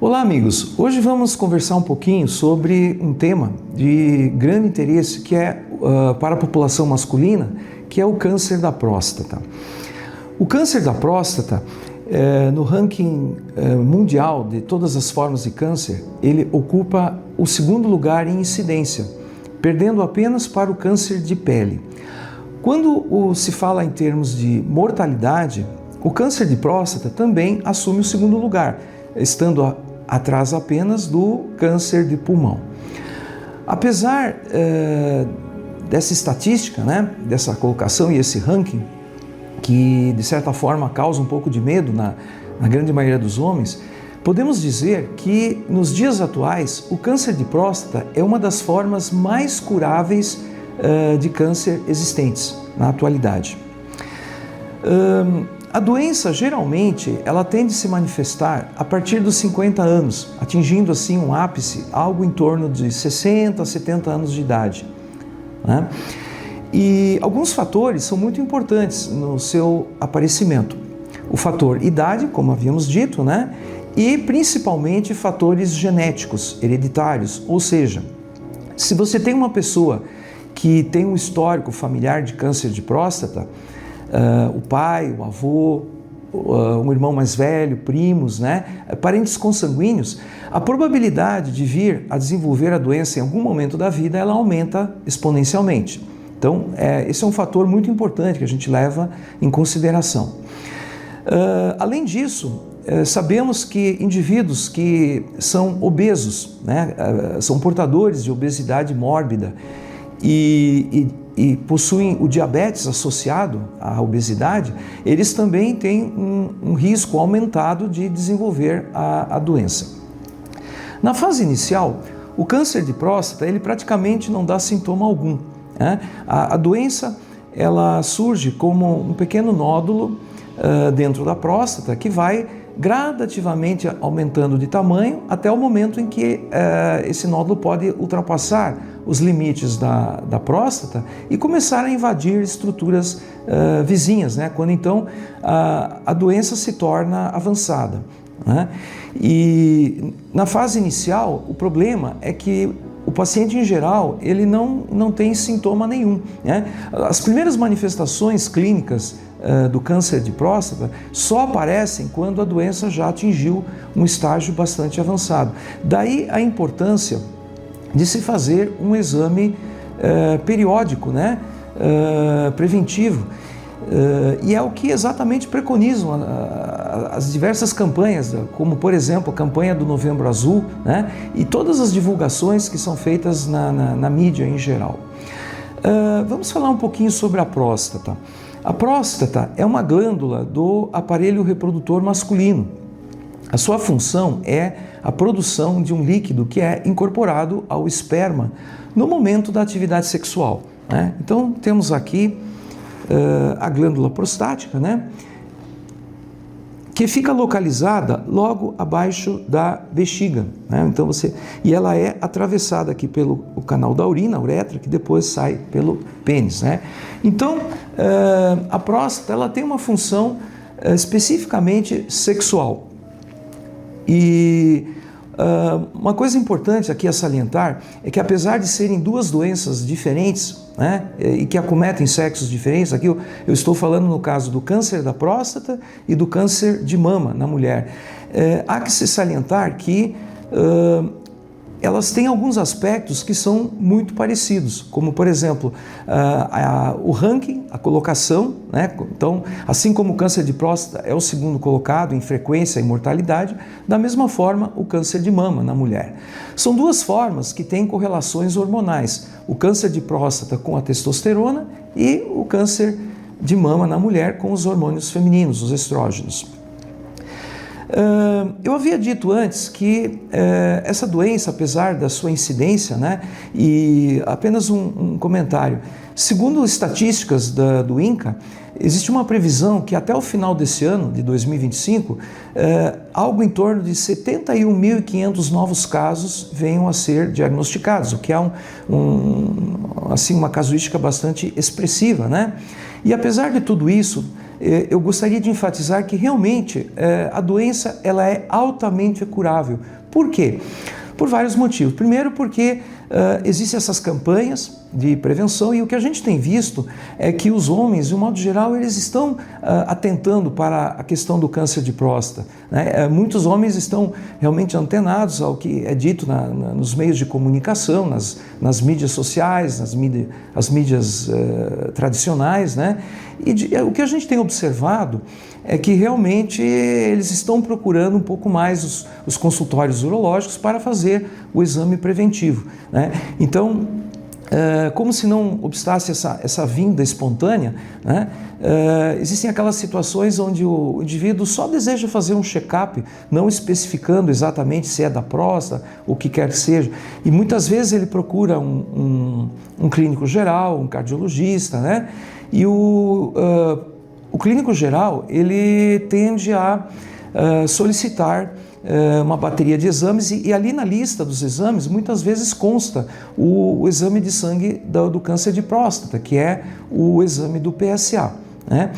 Olá amigos, hoje vamos conversar um pouquinho sobre um tema de grande interesse que é para a população masculina, que é o câncer da próstata. O câncer da próstata, no ranking mundial de todas as formas de câncer, ele ocupa o segundo lugar em incidência, perdendo apenas para o câncer de pele. Quando se fala em termos de mortalidade, o câncer de próstata também assume o segundo lugar, estando atrás apenas do câncer de pulmão. Apesar dessa estatística, dessa colocação e esse ranking, que de certa forma causa um pouco de medo na grande maioria dos homens, podemos dizer que nos dias atuais o câncer de próstata é uma das formas mais curáveis de câncer existentes na atualidade. A doença, geralmente, ela tende a se manifestar a partir dos 50 anos, atingindo assim um ápice, algo em torno de 60 a 70 anos de idade, né? E alguns fatores são muito importantes no seu aparecimento. O fator idade, como havíamos dito, né? E principalmente fatores genéticos, hereditários, ou seja, se você tem uma pessoa que tem um histórico familiar de câncer de próstata, o pai, o avô, um irmão mais velho, primos, parentes consanguíneos, a probabilidade de vir a desenvolver a doença em algum momento da vida, ela aumenta exponencialmente. Então, esse é um fator muito importante que a gente leva em consideração. Além disso, sabemos que indivíduos que são obesos, são portadores de obesidade mórbida e possuem o diabetes associado à obesidade, eles também têm um risco aumentado de desenvolver a doença. Na fase inicial, o câncer de próstata ele praticamente não dá sintoma algum, né? A doença ela surge como um pequeno nódulo dentro da próstata que vai gradativamente aumentando de tamanho até o momento em que esse nódulo pode ultrapassar os limites da próstata e começar a invadir estruturas vizinhas, quando então a doença se torna avançada, né? E na fase inicial, o problema é que o paciente, em geral, ele não tem sintoma nenhum, né? As primeiras manifestações clínicas do câncer de próstata só aparecem quando a doença já atingiu um estágio bastante avançado. Daí a importância de se fazer um exame periódico, preventivo, e é o que exatamente preconizam as diversas campanhas, como por exemplo a campanha do Novembro Azul, e todas as divulgações que são feitas na mídia em geral. Vamos falar um pouquinho sobre a próstata. A próstata é uma glândula do aparelho reprodutor masculino. A sua função é a produção de um líquido que é incorporado ao esperma no momento da atividade sexual, né? Então temos aqui a glândula prostática, que fica localizada logo abaixo da bexiga, Então e ela é atravessada aqui pelo canal da urina, a uretra, que depois sai pelo pênis, Então a próstata ela tem uma função especificamente sexual. E uma coisa importante aqui a salientar é que, apesar de serem duas doenças diferentes, e que acometem sexos diferentes, aqui eu estou falando no caso do câncer da próstata e do câncer de mama na mulher, há que se salientar que elas têm alguns aspectos que são muito parecidos, como por exemplo o ranking, a colocação, Então, assim como o câncer de próstata é o segundo colocado em frequência e mortalidade, da mesma forma o câncer de mama na mulher. São duas formas que têm correlações hormonais, o câncer de próstata com a testosterona e o câncer de mama na mulher com os hormônios femininos, os estrógenos. Eu havia dito antes que essa doença, apesar da sua incidência, e apenas um comentário, segundo estatísticas do INCA, existe uma previsão que até o final desse ano, de 2025, algo em torno de 71.500 novos casos venham a ser diagnosticados, o que é uma casuística bastante expressiva, E apesar de tudo isso, eu gostaria de enfatizar que realmente a doença ela é altamente curável. Por quê? Por vários motivos. Primeiro porque existem essas campanhas de prevenção e o que a gente tem visto é que os homens, de um modo geral, eles estão atentando para a questão do câncer de próstata, né? Muitos homens estão realmente antenados ao que é dito nos meios de comunicação, nas mídias sociais, as mídias tradicionais, né? E o que a gente tem observado é que realmente eles estão procurando um pouco mais os consultórios urológicos para fazer o exame preventivo, né? Então, como se não obstasse essa vinda espontânea, né? Existem aquelas situações onde o indivíduo só deseja fazer um check-up, não especificando exatamente se é da próstata, o que quer que seja, e muitas vezes ele procura um clínico geral, um cardiologista, né? E o clínico geral, ele tende a solicitar uma bateria de exames e ali na lista dos exames muitas vezes consta o exame de sangue do câncer de próstata, que é o exame do PSA, né?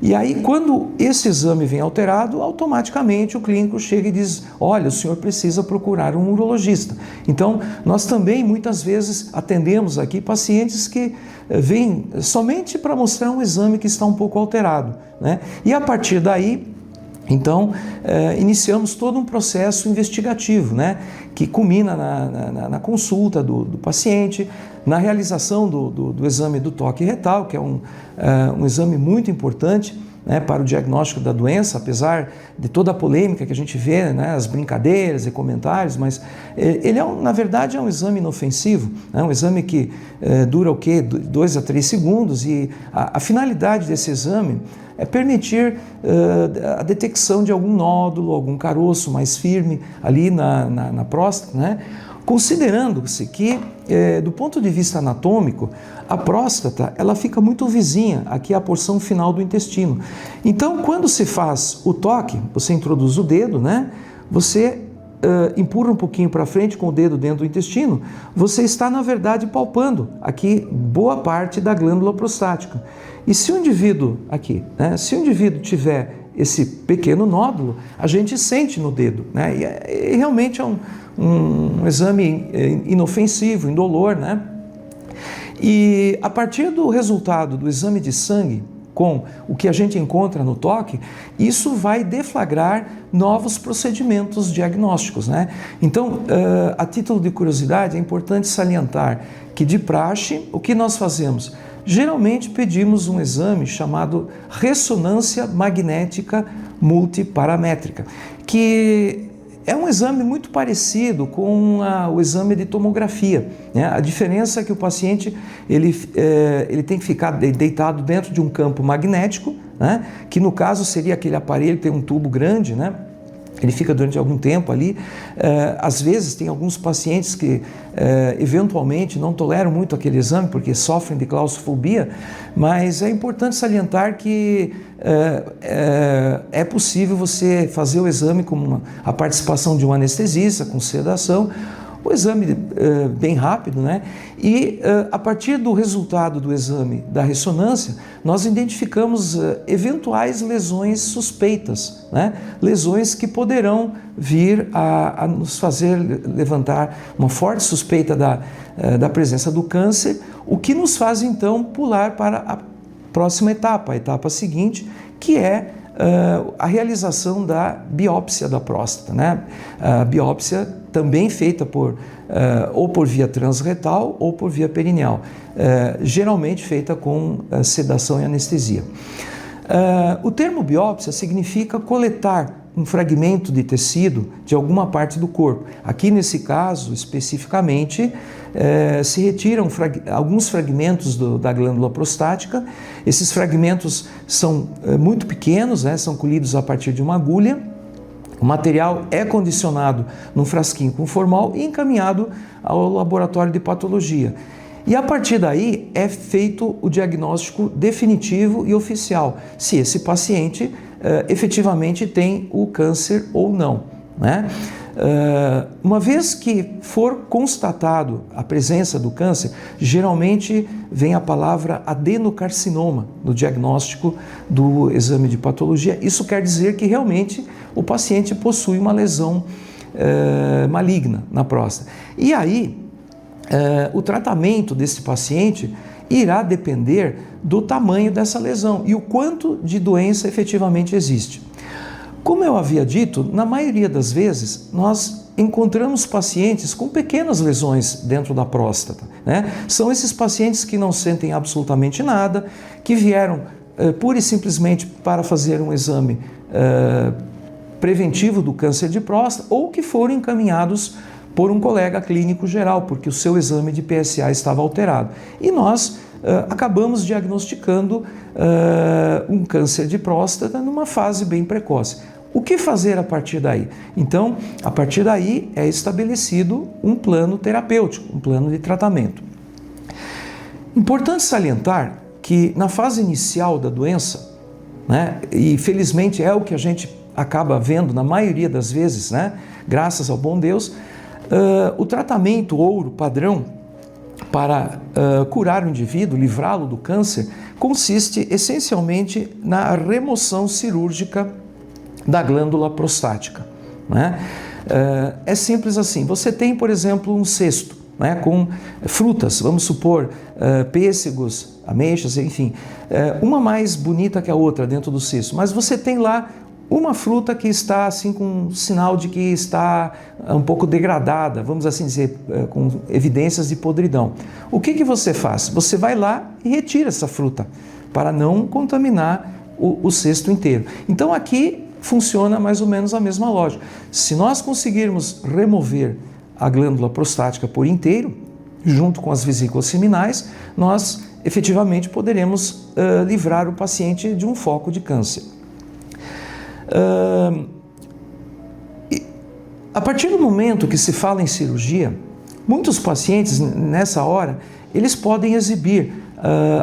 E aí quando esse exame vem alterado, automaticamente o clínico chega e diz: olha, o senhor precisa procurar um urologista. Então nós também muitas vezes atendemos aqui pacientes que vêm somente para mostrar um exame que está um pouco alterado, né? E a partir daí, então, iniciamos todo um processo investigativo, né, que culmina na consulta do paciente, na realização do exame do toque retal, que é um exame muito importante, né, para o diagnóstico da doença, apesar de toda a polêmica que a gente vê, né, as brincadeiras e comentários, mas ele na verdade é um exame inofensivo, né, um exame que dura o quê? 2 a 3 segundos e a finalidade desse exame é permitir a detecção de algum nódulo, algum caroço mais firme ali na próstata, né? Considerando-se que, do ponto de vista anatômico, a próstata ela fica muito vizinha aqui à porção final do intestino. Então, quando se faz o toque, você introduz o dedo, né? Você empurra um pouquinho para frente com o dedo dentro do intestino, você está, na verdade, palpando aqui boa parte da glândula prostática. E se o indivíduo aqui, né, se o indivíduo tiver esse pequeno nódulo, a gente sente no dedo, né? E realmente é um exame inofensivo, indolor, né? E a partir do resultado do exame de sangue, com o que a gente encontra no toque, isso vai deflagrar novos procedimentos diagnósticos, né? Então, a título de curiosidade, é importante salientar que, de praxe, o que nós fazemos? Geralmente pedimos um exame chamado ressonância magnética multiparamétrica, que é um exame muito parecido com o exame de tomografia, né? A diferença é que o paciente ele tem que ficar deitado dentro de um campo magnético, né? Que no caso seria aquele aparelho que tem um tubo grande, né? Ele fica durante algum tempo ali. Às vezes tem alguns pacientes que eventualmente não toleram muito aquele exame porque sofrem de claustrofobia, mas é importante salientar que é possível você fazer o exame com a participação de um anestesista, com sedação, o exame bem rápido, né? E a partir do resultado do exame da ressonância, nós identificamos eventuais lesões suspeitas, né? Lesões que poderão vir a nos fazer levantar uma forte suspeita da presença do câncer, o que nos faz então pular para a próxima etapa, a etapa seguinte, que é a realização da biópsia da próstata, né? A biópsia também feita ou por via transretal ou por via perineal, geralmente feita com sedação e anestesia. O termo biópsia significa coletar um fragmento de tecido de alguma parte do corpo. Aqui nesse caso, especificamente, se retiram alguns fragmentos da glândula prostática. Esses fragmentos são muito pequenos, né? São colhidos a partir de uma agulha. O material é condicionado num frasquinho com formol e encaminhado ao laboratório de patologia. E a partir daí é feito o diagnóstico definitivo e oficial, se esse paciente efetivamente tem o câncer ou não, né? Uma vez que for constatado a presença do câncer, geralmente vem a palavra adenocarcinoma no diagnóstico do exame de patologia. Isso quer dizer que realmente o paciente possui uma lesão maligna na próstata. E aí, o tratamento desse paciente irá depender do tamanho dessa lesão e o quanto de doença efetivamente existe. Como eu havia dito, na maioria das vezes nós encontramos pacientes com pequenas lesões dentro da próstata, né? São esses pacientes que não sentem absolutamente nada, que vieram pura e simplesmente para fazer um exame preventivo do câncer de próstata ou que foram encaminhados por um colega clínico geral, porque o seu exame de PSA estava alterado. E nós acabamos diagnosticando um câncer de próstata numa fase bem precoce. O que fazer a partir daí? Então, a partir daí é estabelecido um plano terapêutico, um plano de tratamento. Importante salientar que na fase inicial da doença, né, e felizmente é o que a gente acaba vendo na maioria das vezes, né, graças ao bom Deus, o tratamento ouro padrão para curar o indivíduo, livrá-lo do câncer, consiste essencialmente na remoção cirúrgica da glândula prostática, né? É simples assim. Você tem, por exemplo, um cesto, né, com frutas, vamos supor, pêssegos, ameixas, enfim, uma mais bonita que a outra dentro do cesto, mas você tem lá uma fruta que está assim com um sinal de que está um pouco degradada, vamos assim dizer, com evidências de podridão. O que você faz? Você vai lá e retira essa fruta para não contaminar o cesto inteiro. Então aqui funciona mais ou menos a mesma lógica. Se nós conseguirmos remover a glândula prostática por inteiro, junto com as vesículas seminais, nós efetivamente poderemos livrar o paciente de um foco de câncer. A partir do momento que se fala em cirurgia, muitos pacientes nessa hora, eles podem exibir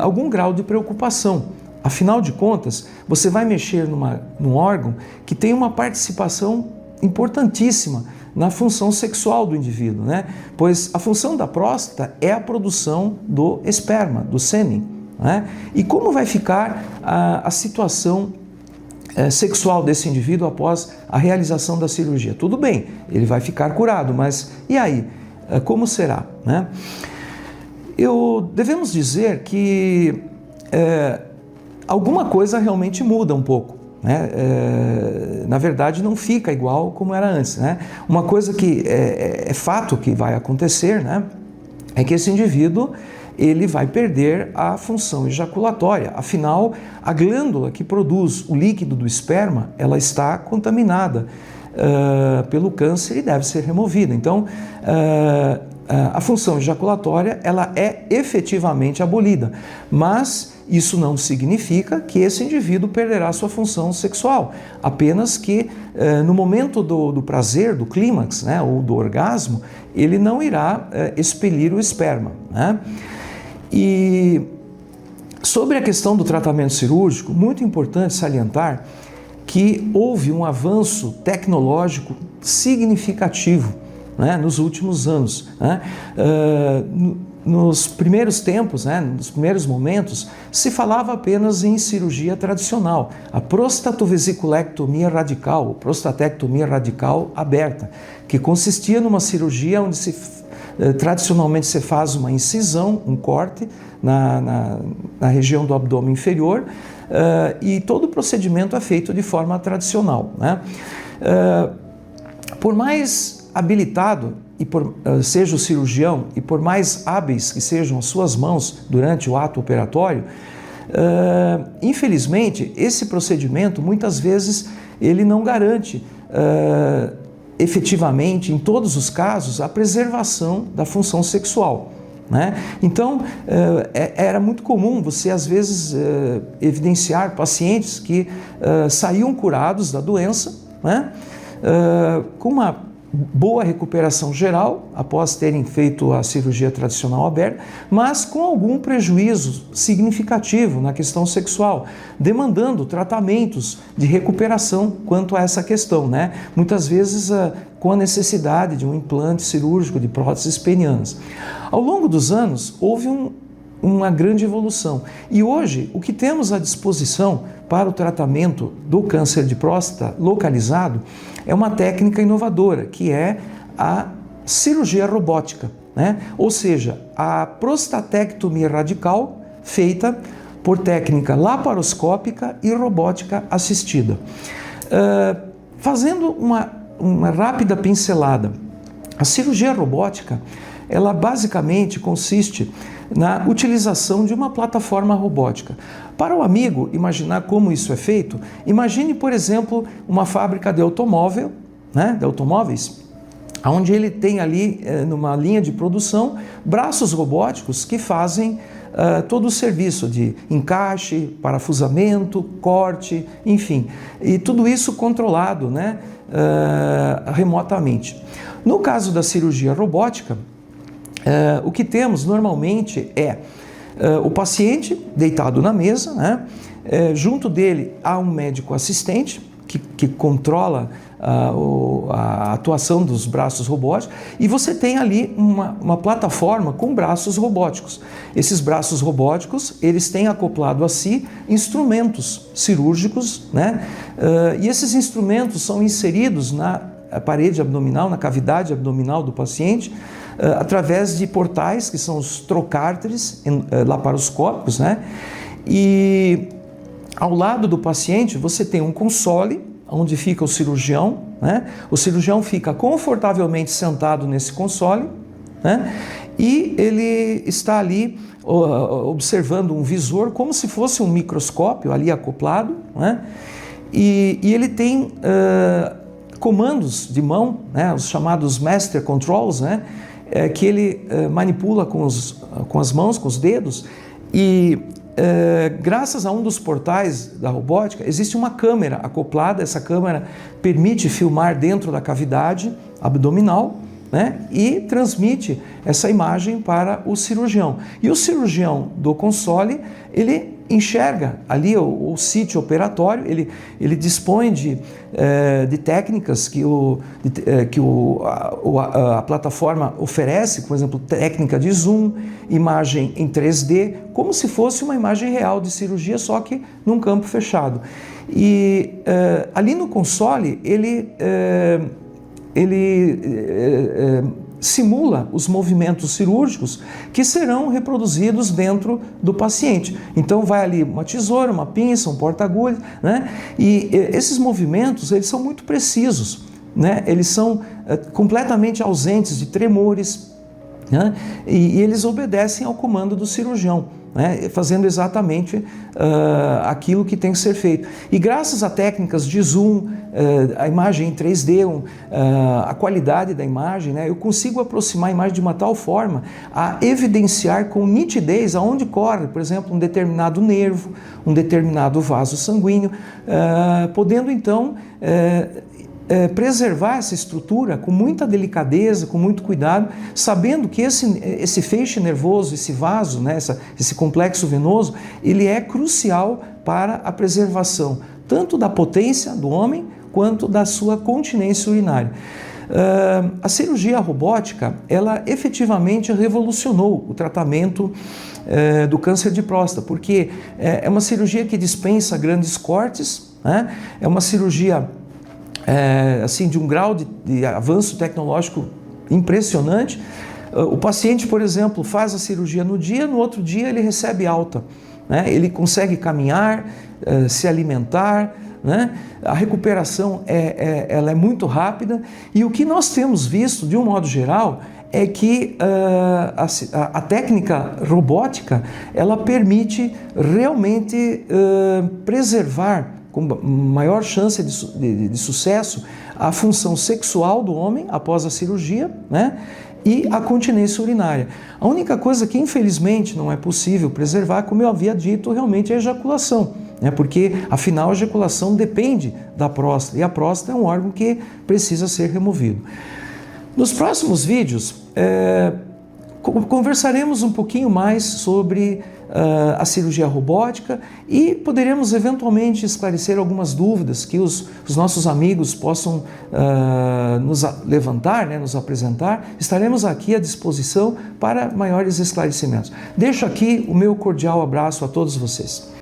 algum grau de preocupação. Afinal de contas, você vai mexer num órgão que tem uma participação importantíssima na função sexual do indivíduo, né? Pois a função da próstata é a produção do esperma, do sêmen, né? E como vai ficar a situação sexual desse indivíduo após a realização da cirurgia? Tudo bem, ele vai ficar curado, mas e aí? Como será, né? Devemos dizer que alguma coisa realmente muda um pouco, né? Na verdade, não fica igual como era antes, né? Uma coisa que é fato que vai acontecer, né, é que esse indivíduo ele vai perder a função ejaculatória. Afinal, a glândula que produz o líquido do esperma, ela está contaminada pelo câncer e deve ser removida. Então, a função ejaculatória ela é efetivamente abolida, mas isso não significa que esse indivíduo perderá sua função sexual, apenas que no momento do prazer, do clímax, né, ou do orgasmo, ele não irá expelir o esperma, né? E sobre a questão do tratamento cirúrgico, muito importante salientar que houve um avanço tecnológico significativo, né, nos últimos anos, né? Nos primeiros tempos, né, nos primeiros momentos, se falava apenas em cirurgia tradicional, a prostatuvesiculectomia radical, prostatectomia radical aberta, que consistia numa cirurgia onde tradicionalmente se faz uma incisão, um corte na região do abdômen inferior, e todo o procedimento é feito de forma tradicional, né? Por mais habilitado seja o cirurgião e por mais hábeis que sejam as suas mãos durante o ato operatório, infelizmente esse procedimento muitas vezes ele não garante efetivamente, em todos os casos, a preservação da função sexual, né? Então, era muito comum você, às vezes, evidenciar pacientes que saíam curados da doença, né, com uma boa recuperação geral após terem feito a cirurgia tradicional aberta, mas com algum prejuízo significativo na questão sexual, demandando tratamentos de recuperação quanto a essa questão, né? Muitas vezes com a necessidade de um implante cirúrgico de próteses penianas. Ao longo dos anos, houve uma grande evolução. E hoje, o que temos à disposição para o tratamento do câncer de próstata localizado é uma técnica inovadora, que é a cirurgia robótica, né? Ou seja, a prostatectomia radical feita por técnica laparoscópica e robótica assistida. Fazendo uma rápida pincelada, a cirurgia robótica, ela basicamente consiste na utilização de uma plataforma robótica. Para o amigo imaginar como isso é feito, imagine, por exemplo, uma fábrica de automóvel, né, de automóveis, onde ele tem ali, numa linha de produção, braços robóticos que fazem todo o serviço de encaixe, parafusamento, corte, enfim, e tudo isso controlado, né, remotamente. No caso da cirurgia robótica, o que temos normalmente é o paciente deitado na mesa, né? Junto dele há um médico assistente que controla a atuação dos braços robóticos, e você tem ali uma plataforma com braços robóticos. Esses braços robóticos, eles têm acoplado a si instrumentos cirúrgicos, né? E esses instrumentos são inseridos na parede abdominal, na cavidade abdominal do paciente, através de portais que são os trocárteres laparoscópicos, né? E ao lado do paciente você tem um console onde fica o cirurgião, né? O cirurgião fica confortavelmente sentado nesse console, né? E ele está ali observando um visor como se fosse um microscópio ali acoplado, né? E ele tem comandos de mão, né? Os chamados master controls, né? Que ele manipula com as mãos, com os dedos, e graças a um dos portais da robótica existe uma câmera acoplada. Essa câmera permite filmar dentro da cavidade abdominal, né, e transmite essa imagem para o cirurgião. E o cirurgião do console, ele enxerga ali o sítio operatório, ele dispõe de técnicas que a plataforma oferece, por exemplo, técnica de zoom, imagem em 3D, como se fosse uma imagem real de cirurgia, só que num campo fechado. E ali no console, ele simula os movimentos cirúrgicos que serão reproduzidos dentro do paciente. Então vai ali uma tesoura, uma pinça, um porta-agulha, né? E esses movimentos, eles são muito precisos, né? Eles são completamente ausentes de tremores, né? E eles obedecem ao comando do cirurgião, né? Fazendo exatamente aquilo que tem que ser feito. E graças a técnicas de zoom, a imagem em 3D, a qualidade da imagem, né? Eu consigo aproximar a imagem de uma tal forma a evidenciar com nitidez aonde corre, por exemplo, um determinado nervo, um determinado vaso sanguíneo, podendo então preservar essa estrutura com muita delicadeza, com muito cuidado, sabendo que esse feixe nervoso, esse vaso, né, esse complexo venoso, ele é crucial para a preservação tanto da potência do homem quanto da sua continência urinária. A cirurgia robótica, ela efetivamente revolucionou o tratamento do câncer de próstata, porque é uma cirurgia que dispensa grandes cortes, né? É uma cirurgia assim, de um grau de avanço tecnológico impressionante. O paciente, por exemplo, faz a cirurgia no dia, no outro dia ele recebe alta, né? Ele consegue caminhar, se alimentar, né? A recuperação ela é muito rápida, e o que nós temos visto, de um modo geral, é que a técnica robótica, ela permite realmente preservar com maior chance de sucesso a função sexual do homem após a cirurgia, né? E a continência urinária. A única coisa que infelizmente não é possível preservar, como eu havia dito, realmente é a ejaculação, né? Porque afinal a ejaculação depende da próstata e a próstata é um órgão que precisa ser removido. Nos próximos vídeos, conversaremos um pouquinho mais sobre a cirurgia robótica e poderemos eventualmente esclarecer algumas dúvidas que os nossos amigos possam nos levantar, né, nos apresentar. Estaremos aqui à disposição para maiores esclarecimentos. Deixo aqui o meu cordial abraço a todos vocês.